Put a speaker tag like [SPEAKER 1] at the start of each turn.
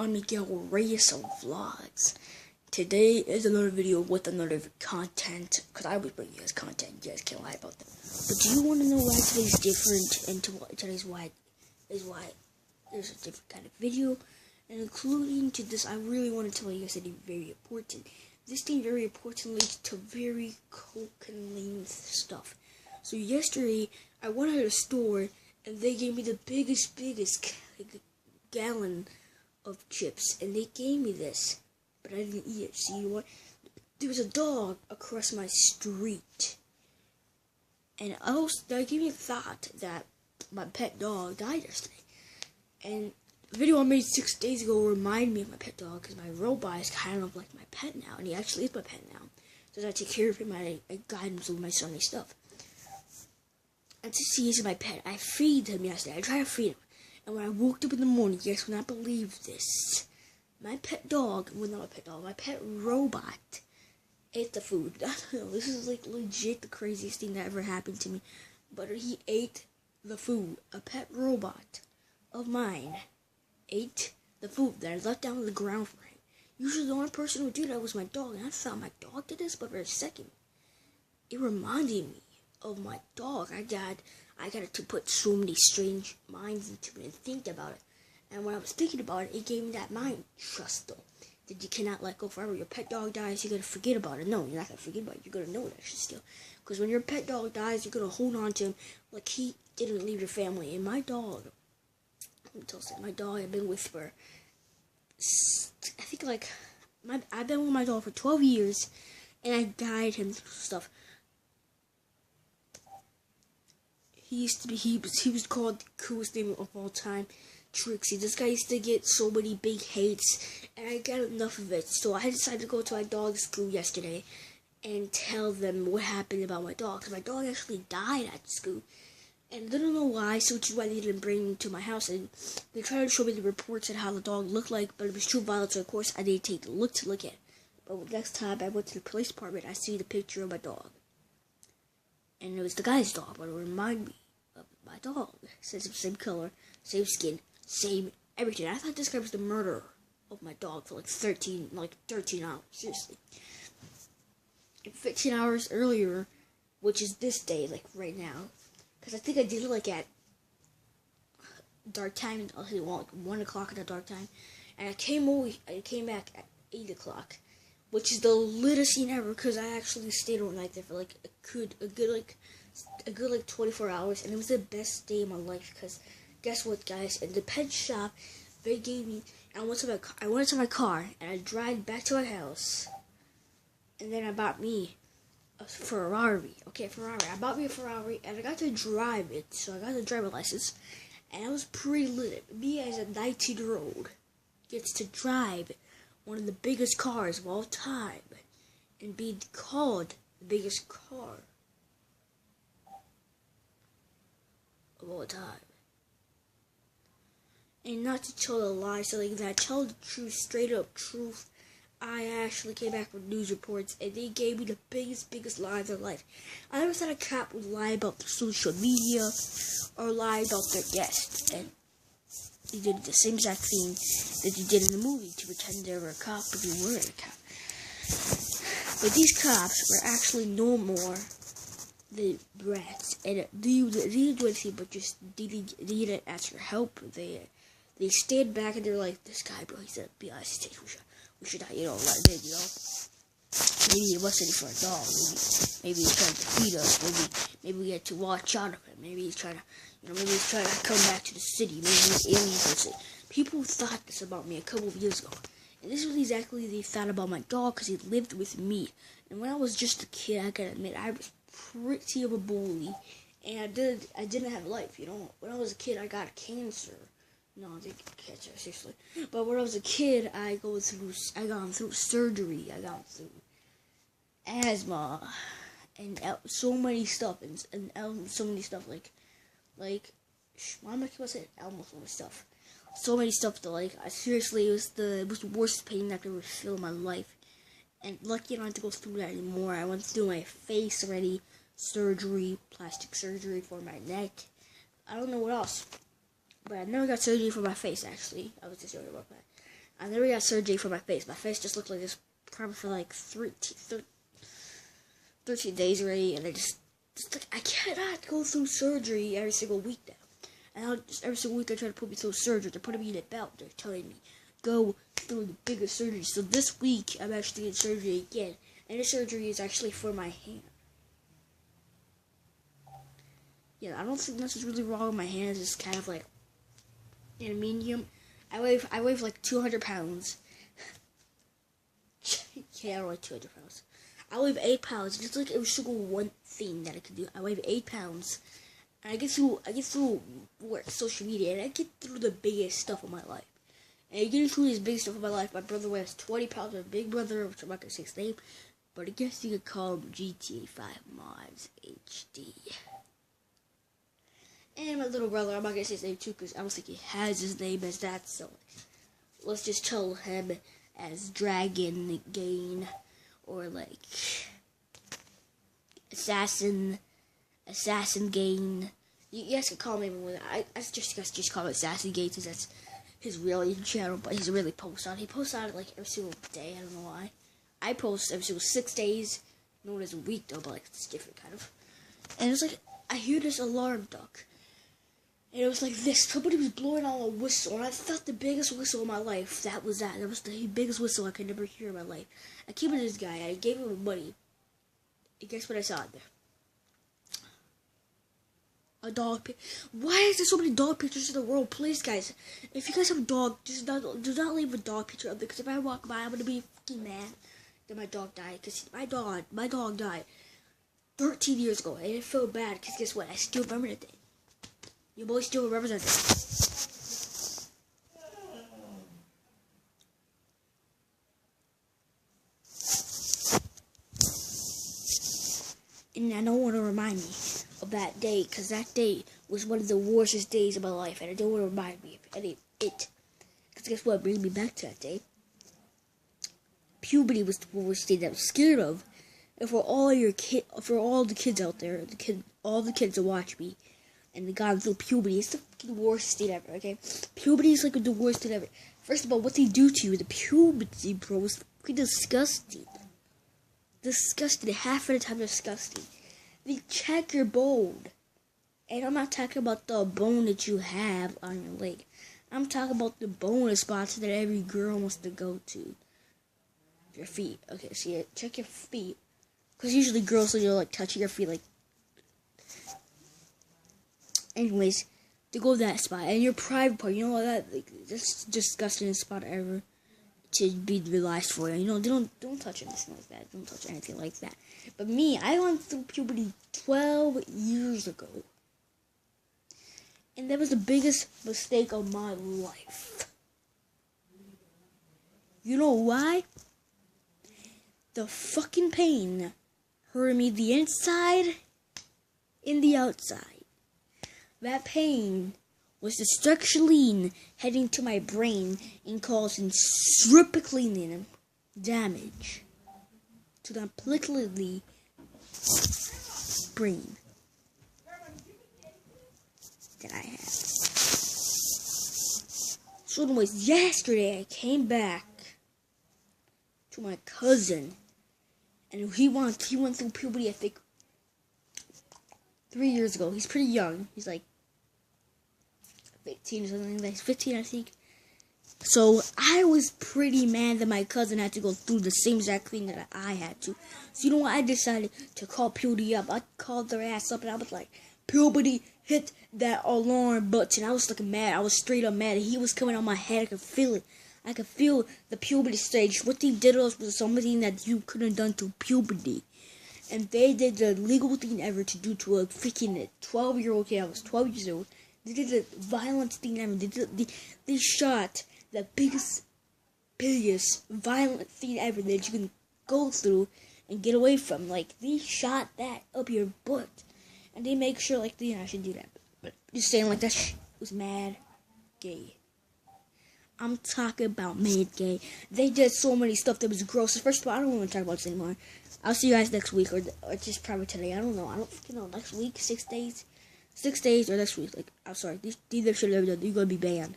[SPEAKER 1] on Miguel Reyes Vlogs. Today is another video with another content, because I always bring you guys content, you guys can't lie about that. But do you want to know why today's different, and today's why there's a different kind of video, and including to this, I really want to tell you guys something very important. This thing very important leads to very cocaine stuff. So yesterday, I went to the store, and they gave me the biggest gallon of chips, and they gave me this, but I didn't eat it. See what? There was a dog across my street, and that gave me a thought that my pet dog died yesterday. And the video I made 6 days ago reminded me of my pet dog, because my robot is kind of like my pet now, and he actually is my pet now. So I take care of him, I guide him through my Sunday stuff. And since he is my pet, I feed him yesterday. I tried to feed him. And when I woke up in the morning, you guys will not believe this. My pet dog, well, not my pet dog, my pet robot ate the food. I don't know, this is like legit the craziest thing that ever happened to me. But he ate the food. A pet robot of mine ate the food that I left down on the ground for him. Usually the only person who would do that was my dog. And I thought my dog did this, but for a second, it reminded me of my dog. I got to put so many strange minds into it and think about it. And when I was thinking about it, it gave me that mind trust though. That you cannot let go forever. Your pet dog dies, you're going to forget about it. No, you're not going to forget about it. You're going to know that shit still. Because when your pet dog dies, you're going to hold on to him like he didn't leave your family. And my dog, my dog I've been with for, I think like, I've been with my dog for 12 years. And I guide him through stuff. He was called the coolest name of all time, Trixie. This guy used to get so many big hates, and I got enough of it. So I decided to go to my dog's school yesterday and tell them what happened about my dog. Because my dog actually died at school, and they don't know why, so which is why they didn't bring him to my house. And they tried to show me the reports on how the dog looked like, but it was too violent, so of course I didn't take the look to look at it. But next time I went to the police department, I see the picture of my dog. And it was the guy's dog, but it reminded me of my dog. Since it's the same color, same skin, same everything. I thought this guy was the murderer of my dog for like 13 hours. Seriously. And 15 hours earlier, which is this day, like right now. Because I think I did it like at dark time, like 1 o'clock at the dark time. And I came back at 8 o'clock. Which is the latest scene ever, because I actually stayed overnight there for like a good 24 hours, and it was the best day of my life. Because guess what, guys? At the pet shop, they gave me. I went to my car, and I drove back to my house, and then I bought me a Ferrari. Okay, Ferrari. I bought me a Ferrari, and I got to drive it. So I got the driver license, and I was pretty lit. Me as a 19-year-old gets to drive one of the biggest cars of all time, and be called the biggest car of all time. And not to tell a lie, something that tell the truth, straight up truth. I actually came back with news reports, and they gave me the biggest lie of their life. I never thought a cop would lie about their social media or lie about their guests, and he did the same exact thing that he did in the movie to pretend they were a cop, but they weren't a cop. But these cops were actually no more than brats, and they didn't do anything but just didn't ask for help. They stayed back and they're like, this guy, bro, he's a BI stage. We should not, let him in, Maybe he wasn't for a dog. Maybe he's trying to feed us. Maybe we had to watch out of him. Maybe he's trying to, maybe he's trying to come back to the city. Maybe he's alien person. People thought this about me a couple of years ago. And this was exactly they thought about my dog, because he lived with me. And when I was just a kid, I gotta admit, I was pretty of a bully. And I didn't have life, When I was a kid, I got cancer. No, I didn't get cancer, seriously. But when I was a kid, I gone through surgery. I got through asthma, and so many stuff, and so many stuff, like, why am I saying almost so many stuff? So many stuff that, seriously, it was the worst pain I could ever feel in my life. And lucky I don't have to go through that anymore. I went through my face already, surgery, plastic surgery for my neck. I don't know what else. But I never got surgery for my face, actually. I was just worried about that. I never got surgery for my face. My face just looked like this probably for like 13 days already, and just like, I cannot go through surgery every single week now. And every single week they try to put me through surgery. They're putting me in a belt. They're telling me, go through the biggest surgery. So this week, I'm actually getting surgery again. And the surgery is actually for my hand. Yeah, I don't think nothing's really wrong with my hand. It's just kind of like in a medium. I weigh like 200 pounds. Yeah, I don't weigh 200 pounds. I weigh 8 pounds. Just like every single one thing that I can do. I weigh 8 pounds. And I get through work, social media, and I get through the biggest stuff of my life. And getting through this big stuff of my life, my brother weighs 20 pounds. My big brother, which I'm not gonna say his name, but I guess you could call him GTA 5 Mods HD. And my little brother, I'm not gonna say his name too, because I don't think he has his name as that. So let's just tell him as Dragon Gain, or like Assassin Gain. You guys can call him anyone. I just call him Assassin Gain, because that's his real channel, but he's really posts on. He posts on it like every single day. I don't know why. I post every single 6 days. Known as a week though, but like it's different kind of. And it's like I hear this alarm duck, and it was like this. Somebody was blowing on a whistle, and I thought the biggest whistle in my life. That was the biggest whistle I could never hear in my life. I came to this guy. I gave him money. And guess what I saw in there? A dog. Why is there so many dog pictures in the world? Please, guys, if you guys have a dog, do not leave a dog picture up there. Because if I walk by, I'm gonna be fucking mad that my dog died. Because my dog died 13 years ago, and it felt bad. Because guess what? I still remember that day. Your boy still remembers that day. And I don't want to remind me of that day, because that day was one of the worst days of my life, and I don't want to remind me of it. Because guess what brings me back to that day? Puberty was the worst thing that I was scared of. And for all the kids out there, all the kids that watch me, and they got through puberty, it's the worst thing ever, okay? Puberty is like the worst thing ever. First of all, what they do to you, the puberty, bro, is fucking disgusting. Disgusting, half of the time disgusting. They check your bone. And I'm not talking about the bone that you have on your leg. I'm talking about the bonus spots that every girl wants to go to. Your feet. Okay, see, check your feet. Because usually girls will like touching your feet like. Anyways, they go to that spot. And your private part, you know what, that, like, that's disgusting spot ever to be realized for you. You know, don't touch anything like that. Don't touch anything like that. But me, I went through puberty 12 years ago. And that was the biggest mistake of my life. You know why? The fucking pain hurt me the inside and the outside. That pain was the structurally heading to my brain and causing significant damage to the completely brain that I have. So anyways, yesterday I came back to my cousin, and he went through puberty, I think 3 years ago. He's pretty young. He's like 15 or something. Like 15, I think. So I was pretty mad that my cousin had to go through the same exact thing that I had to. So you know what? I decided to call puberty up. I called their ass up, and I was like, "Puberty, hit that alarm button." I was looking mad. I was straight up mad. He was coming on my head. I could feel it. I could feel the puberty stage. What they did was something that you couldn't have done to puberty. And they did the legal thing ever to do to a freaking 12-year-old kid. I was 12 years old. They did the violent thing ever. They shot the biggest violent thing ever that you can go through and get away from. Like, they shot that up your butt. And they make sure, like, I should do that. But just saying, like, that was mad gay. I'm talking about mad gay. They did so many stuff that was gross. First of all, I don't want to talk about this anymore. I'll see you guys next week, or just probably today. I don't know. I don't fucking know. Next week, 6 days. 6 days or next week. Like, I'm sorry. These should have done. You're going to be banned.